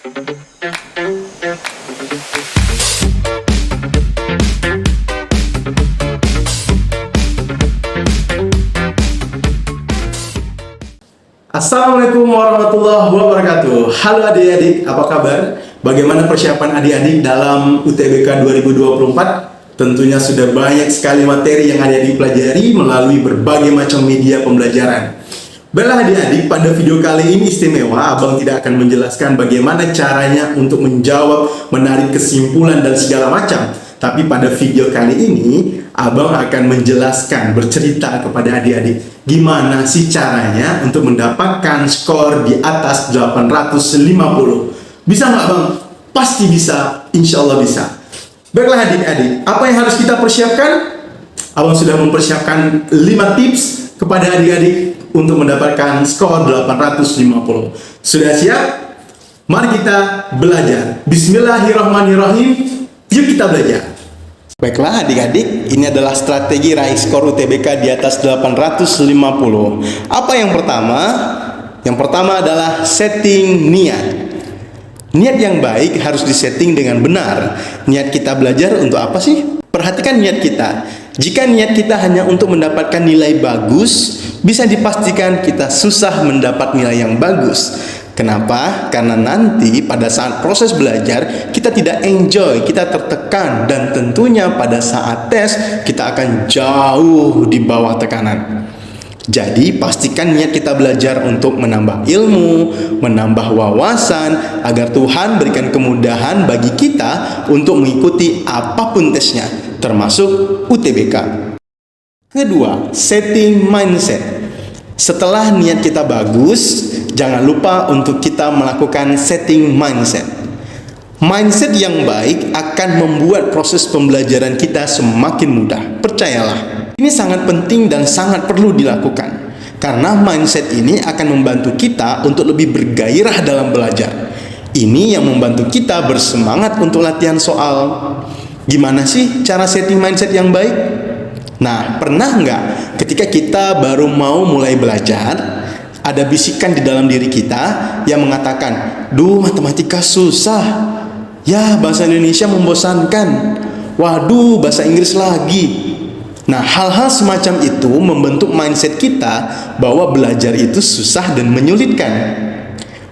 Assalamualaikum warahmatullahi wabarakatuh. Halo adik-adik, apa kabar? Bagaimana persiapan adik-adik dalam UTBK 2024? Tentunya sudah banyak sekali materi yang adik-adik pelajari melalui berbagai macam media pembelajaran. Baiklah adik-adik, pada video kali ini istimewa, Abang tidak akan menjelaskan bagaimana caranya untuk menjawab, menarik kesimpulan dan segala macam. Tapi pada video kali ini, Abang akan menjelaskan, bercerita kepada adik-adik gimana sih caranya untuk mendapatkan skor di atas 850. Bisa nggak Bang? Pasti bisa, insya Allah bisa. Baiklah adik-adik, apa yang harus kita persiapkan? Abang sudah mempersiapkan 5 tips kepada adik-adik untuk mendapatkan skor 850. Sudah siap? Mari kita belajar. Bismillahirrahmanirrahim. Yuk kita belajar. Baiklah adik-adik, ini adalah strategi raih skor UTBK di atas 850. Apa yang pertama? Yang pertama adalah setting niat. Niat yang baik harus disetting dengan benar. Niat kita belajar untuk apa sih? Perhatikan niat kita. Jika niat kita hanya untuk mendapatkan nilai bagus, bisa dipastikan kita susah mendapat nilai yang bagus. Kenapa? Karena nanti pada saat proses belajar kita tidak enjoy, kita tertekan, dan tentunya pada saat tes kita akan jauh di bawah tekanan. Jadi pastikan niat kita belajar untuk menambah ilmu, menambah wawasan, agar Tuhan berikan kemudahan bagi kita untuk mengikuti apapun tesnya, termasuk UTBK. Kedua, setting mindset. Setelah niat kita bagus, jangan lupa untuk kita melakukan setting mindset. Mindset yang baik akan membuat proses pembelajaran kita semakin mudah. Percayalah, ini sangat penting dan sangat perlu dilakukan. Karena mindset ini akan membantu kita untuk lebih bergairah dalam belajar. Ini yang membantu kita bersemangat untuk latihan soal. Gimana sih cara setting mindset yang baik? Nah, pernah nggak ketika kita baru mau mulai belajar, ada bisikan di dalam diri kita yang mengatakan, "Duh, matematika susah. Ya, bahasa Indonesia membosankan. Waduh, bahasa Inggris lagi." Nah, hal-hal semacam itu membentuk mindset kita bahwa belajar itu susah dan menyulitkan.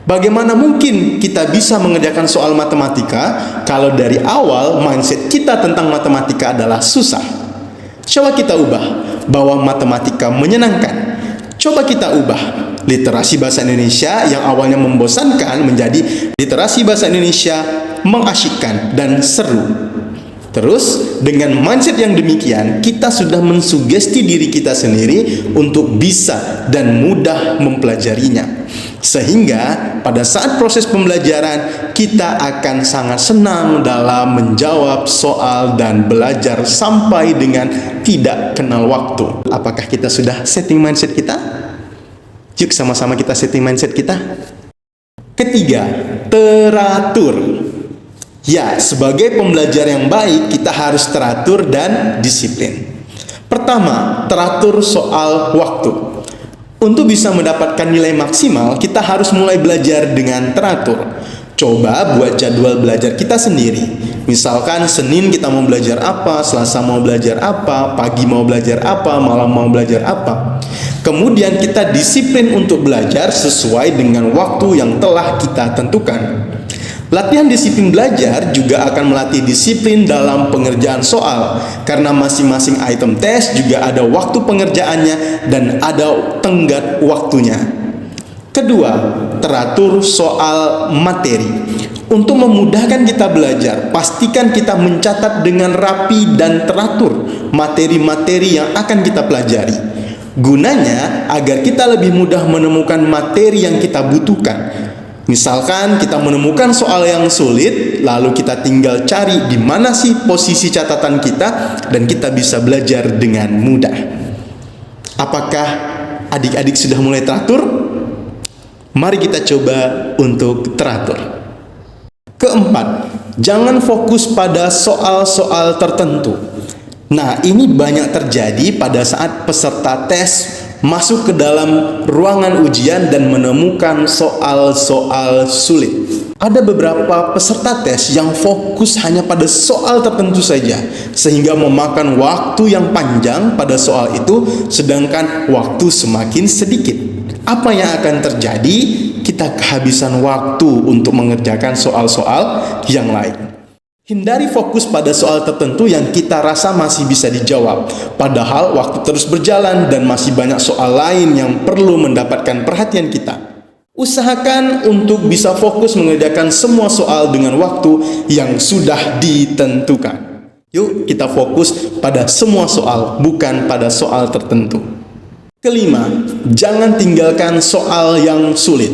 Bagaimana mungkin kita bisa mengerjakan soal matematika kalau dari awal mindset kita tentang matematika adalah susah? Coba kita ubah bahwa matematika menyenangkan. Coba kita ubah literasi bahasa Indonesia yang awalnya membosankan menjadi literasi bahasa Indonesia mengasyikkan dan seru. Terus dengan mindset yang demikian, kita sudah mensugesti diri kita sendiri untuk bisa dan mudah mempelajarinya. Sehingga pada saat proses pembelajaran, kita akan sangat senang dalam menjawab soal dan belajar sampai dengan tidak kenal waktu. Apakah kita sudah setting mindset kita? Yuk sama-sama kita setting mindset kita. Ketiga, teratur. Ya, sebagai pembelajar yang baik, kita harus teratur dan disiplin. Pertama, teratur soal waktu. Untuk bisa mendapatkan nilai maksimal, kita harus mulai belajar dengan teratur. Coba buat jadwal belajar kita sendiri. Misalkan Senin kita mau belajar apa, Selasa mau belajar apa, pagi mau belajar apa, malam mau belajar apa. Kemudian kita disiplin untuk belajar sesuai dengan waktu yang telah kita tentukan. Latihan disiplin belajar juga akan melatih disiplin dalam pengerjaan soal, karena masing-masing item tes juga ada waktu pengerjaannya dan ada tenggat waktunya. Kedua, teratur soal materi. Untuk memudahkan kita belajar, pastikan kita mencatat dengan rapi dan teratur materi-materi yang akan kita pelajari. Gunanya agar kita lebih mudah menemukan materi yang kita butuhkan. Misalkan kita menemukan soal yang sulit, lalu kita tinggal cari di mana sih posisi catatan kita dan kita bisa belajar dengan mudah. Apakah adik-adik sudah mulai teratur? Mari kita coba untuk teratur. Keempat, jangan fokus pada soal-soal tertentu. Nah, ini banyak terjadi pada saat peserta tes masuk ke dalam ruangan ujian dan menemukan soal-soal sulit. Ada beberapa peserta tes yang fokus hanya pada soal tertentu saja, sehingga memakan waktu yang panjang pada soal itu, sedangkan waktu semakin sedikit. Apa yang akan terjadi? Kita kehabisan waktu untuk mengerjakan soal-soal yang lain. Hindari fokus pada soal tertentu yang kita rasa masih bisa dijawab, padahal waktu terus berjalan dan masih banyak soal lain yang perlu mendapatkan perhatian kita. Usahakan untuk bisa fokus mengerjakan semua soal dengan waktu yang sudah ditentukan. Yuk kita fokus pada semua soal, bukan pada soal tertentu. Kelima, jangan tinggalkan soal yang sulit.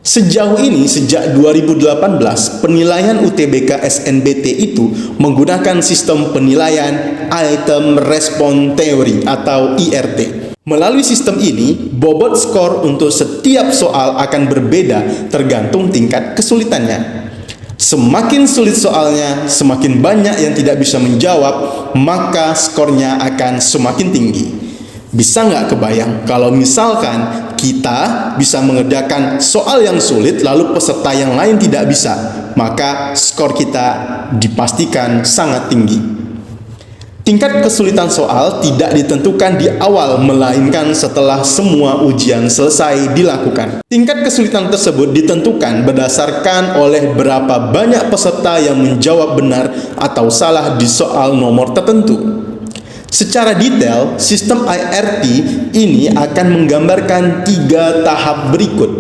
Sejauh ini, sejak 2018, penilaian UTBK SNBT itu menggunakan sistem penilaian Item Response Theory atau IRT. Melalui sistem ini, bobot skor untuk setiap soal akan berbeda tergantung tingkat kesulitannya. Semakin sulit soalnya, semakin banyak yang tidak bisa menjawab, maka skornya akan semakin tinggi. Bisa nggak kebayang kalau misalkan kita bisa mengerjakan soal yang sulit lalu peserta yang lain tidak bisa, maka skor kita dipastikan sangat tinggi. Tingkat kesulitan soal tidak ditentukan di awal, melainkan setelah semua ujian selesai dilakukan. Tingkat kesulitan tersebut ditentukan berdasarkan oleh berapa banyak peserta yang menjawab benar atau salah di soal nomor tertentu. Secara detail, sistem IRT ini akan menggambarkan 3 tahap berikut.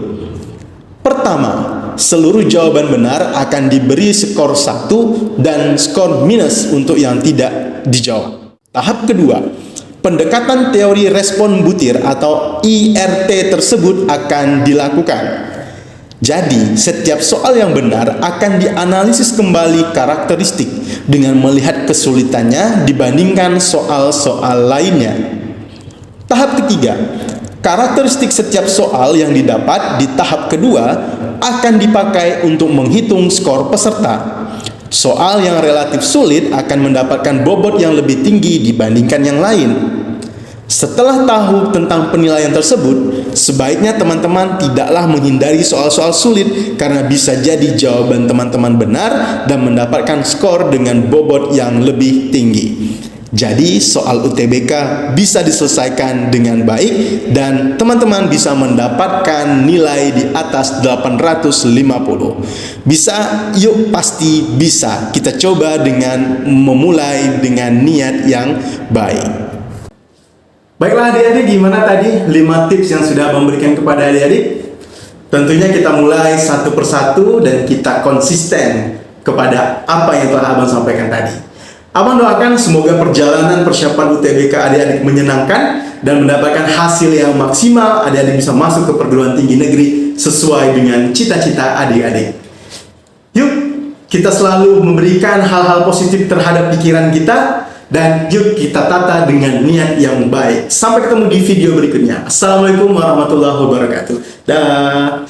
Pertama, seluruh jawaban benar akan diberi skor 1 dan skor minus untuk yang tidak dijawab. Tahap kedua, pendekatan teori respon butir atau IRT tersebut akan dilakukan. Jadi, setiap soal yang benar akan dianalisis kembali karakteristik dengan melihat kesulitannya dibandingkan soal-soal lainnya. Tahap ketiga, karakteristik setiap soal yang didapat di tahap kedua akan dipakai untuk menghitung skor peserta. Soal yang relatif sulit akan mendapatkan bobot yang lebih tinggi dibandingkan yang lain. Setelah tahu tentang penilaian tersebut, sebaiknya teman-teman tidaklah menghindari soal-soal sulit karena bisa jadi jawaban teman-teman benar dan mendapatkan skor dengan bobot yang lebih tinggi. Jadi soal UTBK bisa diselesaikan dengan baik dan teman-teman bisa mendapatkan nilai di atas 850. Bisa, yuk pasti bisa. Kita coba dengan memulai dengan niat yang baik. Baiklah adik-adik, gimana tadi 5 tips yang sudah memberikan kepada adik-adik? Tentunya kita mulai satu persatu dan kita konsisten kepada apa yang telah Abang sampaikan tadi. Abang doakan semoga perjalanan persiapan UTBK adik-adik menyenangkan dan mendapatkan hasil yang maksimal, adik-adik bisa masuk ke perguruan tinggi negeri sesuai dengan cita-cita adik-adik. Yuk, kita selalu memberikan hal-hal positif terhadap pikiran kita dan yuk kita tata dengan niat yang baik. Sampai ketemu di video berikutnya. Assalamualaikum warahmatullahi wabarakatuh. Dah.